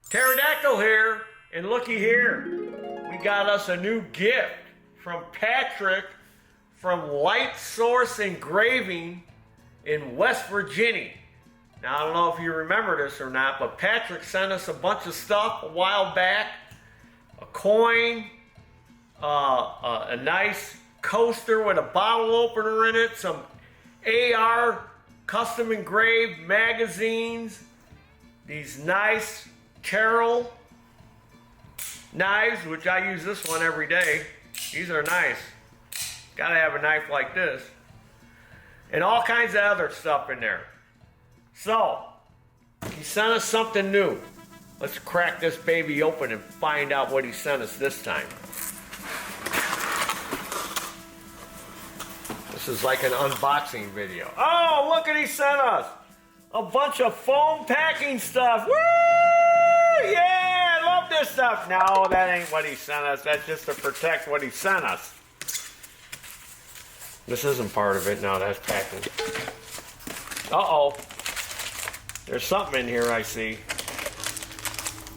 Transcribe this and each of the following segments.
Pterodactyl here, and looky here. We got us a new gift from Patrick from Light Source Engraving in West Virginia. Now, I don't know if you remember this or not, but Patrick sent us a bunch of stuff a while back. A coin, a nice coaster with a bottle opener in it, some AR custom engraved magazines, these nice Taryl knives, which I use this one every day. These are nice. Gotta have a knife like this. And all kinds of other stuff in there. So, he sent us something new. Let's crack this baby open and find out what he sent us this time. This is like an unboxing video. Oh, look what he sent us. A bunch of foam packing stuff. Woo! Yeah, I love this stuff. No, that ain't what he sent us. That's just to protect what he sent us. This isn't part of it. No, that's packing. Uh-oh. There's something in here I see.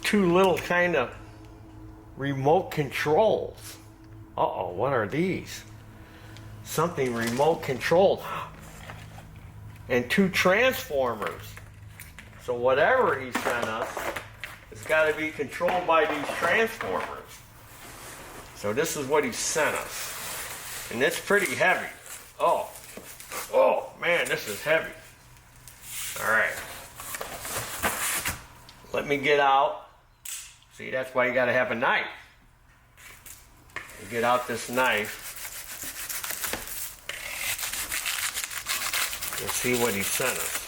Two little kind of remote controls. Uh-oh, what are these? Something remote controlled. And two transformers. So whatever he sent us, it's got to be controlled by these transformers. So this is what he sent us. And it's pretty heavy. Oh. Oh, man, this is heavy. All right. Let me get out. See, that's why you got to have a knife. Get out this knife. And see what he sent us.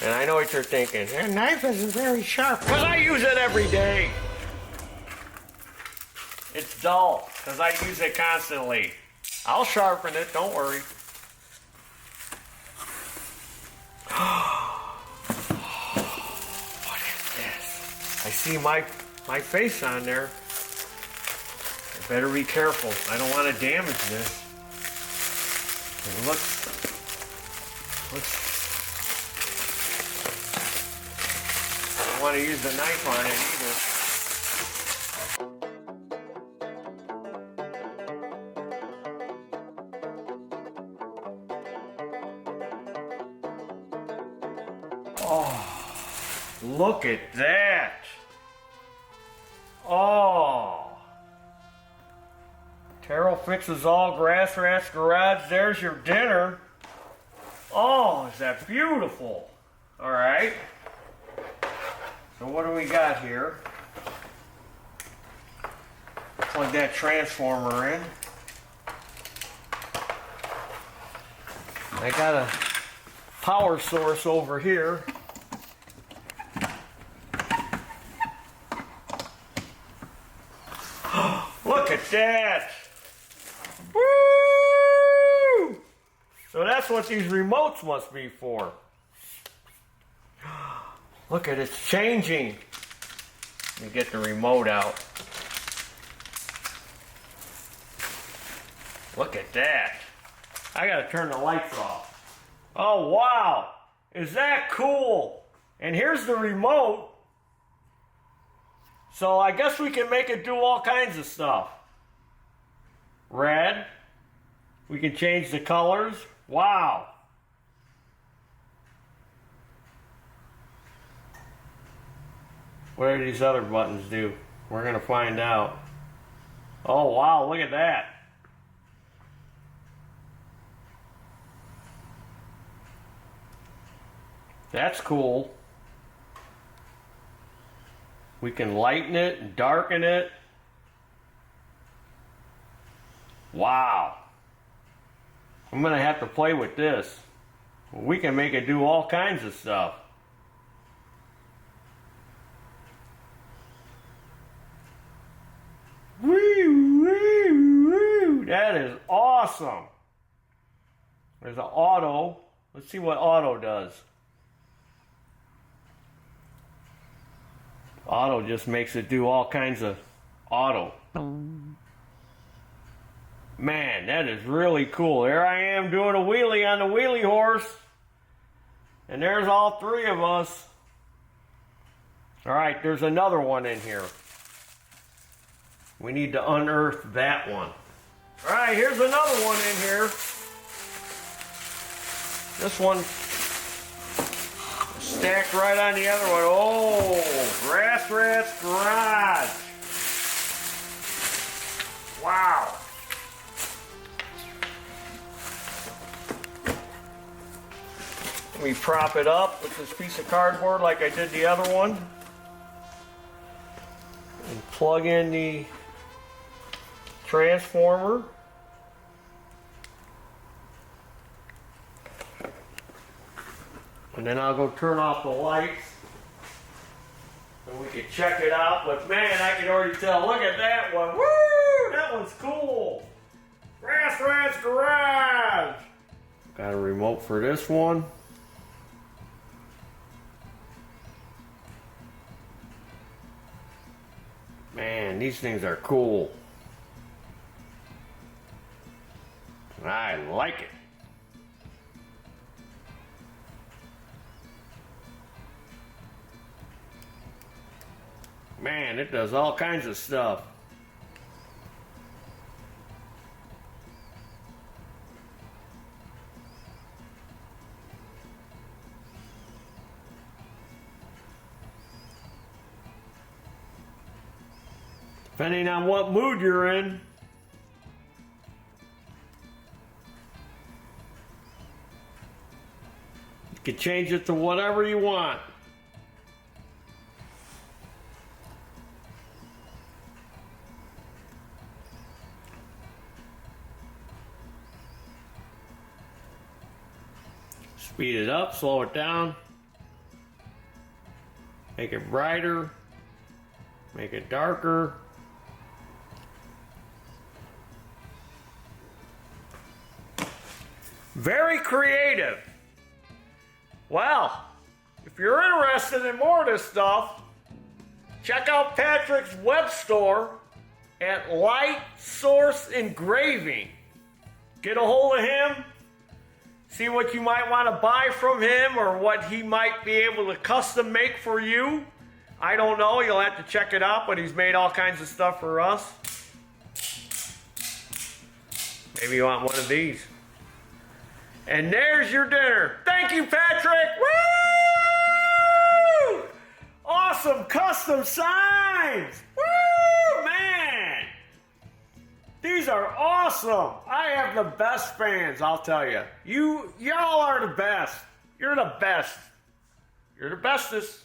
And I know what you're thinking. That knife isn't very sharp. Because I use it every day. It's dull. Because I use it constantly. I'll sharpen it. Don't worry. What is this? I see my face on there. I better be careful. I don't want to damage this. It looks I don't want to use the knife on it either. Oh, look at that. Oh. Taryl fixes all grass rats garage. There's your dinner. Oh, is that beautiful? All right. So what do we got here? Plug that transformer in. I got a power source over here. Look at that! Woo! So that's what these remotes must be for. Look at it, it's changing. Let me get the remote out. Look at that. I gotta turn the lights off. Oh wow, is that cool? And here's the remote. So I guess we can make it do all kinds of stuff. Red. We can change the colors. Wow. What do these other buttons do? We're going to find out. Oh, wow, look at that. That's cool. We can lighten it and darken it. Wow. I'm going to have to play with this. We can make it do all kinds of stuff. Woo, woo, woo. That is awesome. There's an auto. Let's see what auto does. Auto just makes it do all kinds of auto. Man, that is really cool. There I am doing a wheelie on the wheelie horse. And there's all three of us. All right, there's another one in here. We need to unearth that one. All right, here's another one in here. This one stacked right on the other one. Oh, Grass Rat's Garage. Wow. Let me prop it up with this piece of cardboard like I did the other one. And plug in the transformer. And then I'll go turn off the lights. And we can check it out. But man, I can already tell. Look at that one. Woo! That one's cool. Grass Rat's Garage. Got a remote for this one. Man, these things are cool. I like it. Man, it does all kinds of stuff. Depending on what mood you're in. You can change it to whatever you want. Speed it up, slow it down. Make it brighter. Make it darker. Very creative. Well, if you're interested in more of this stuff, check out Patrick's web store at Light Source Engraving. Get a hold of him. See what you might want to buy from him or what he might be able to custom make for you. I don't know. You'll have to check it out, but he's made all kinds of stuff for us. Maybe you want one of these. And there's your dinner. Thank you, Patrick. Woo! Awesome custom signs. Woo, man. These are awesome. I have the best fans, I'll tell you. Y'all are the best. You're the best. You're the bestest.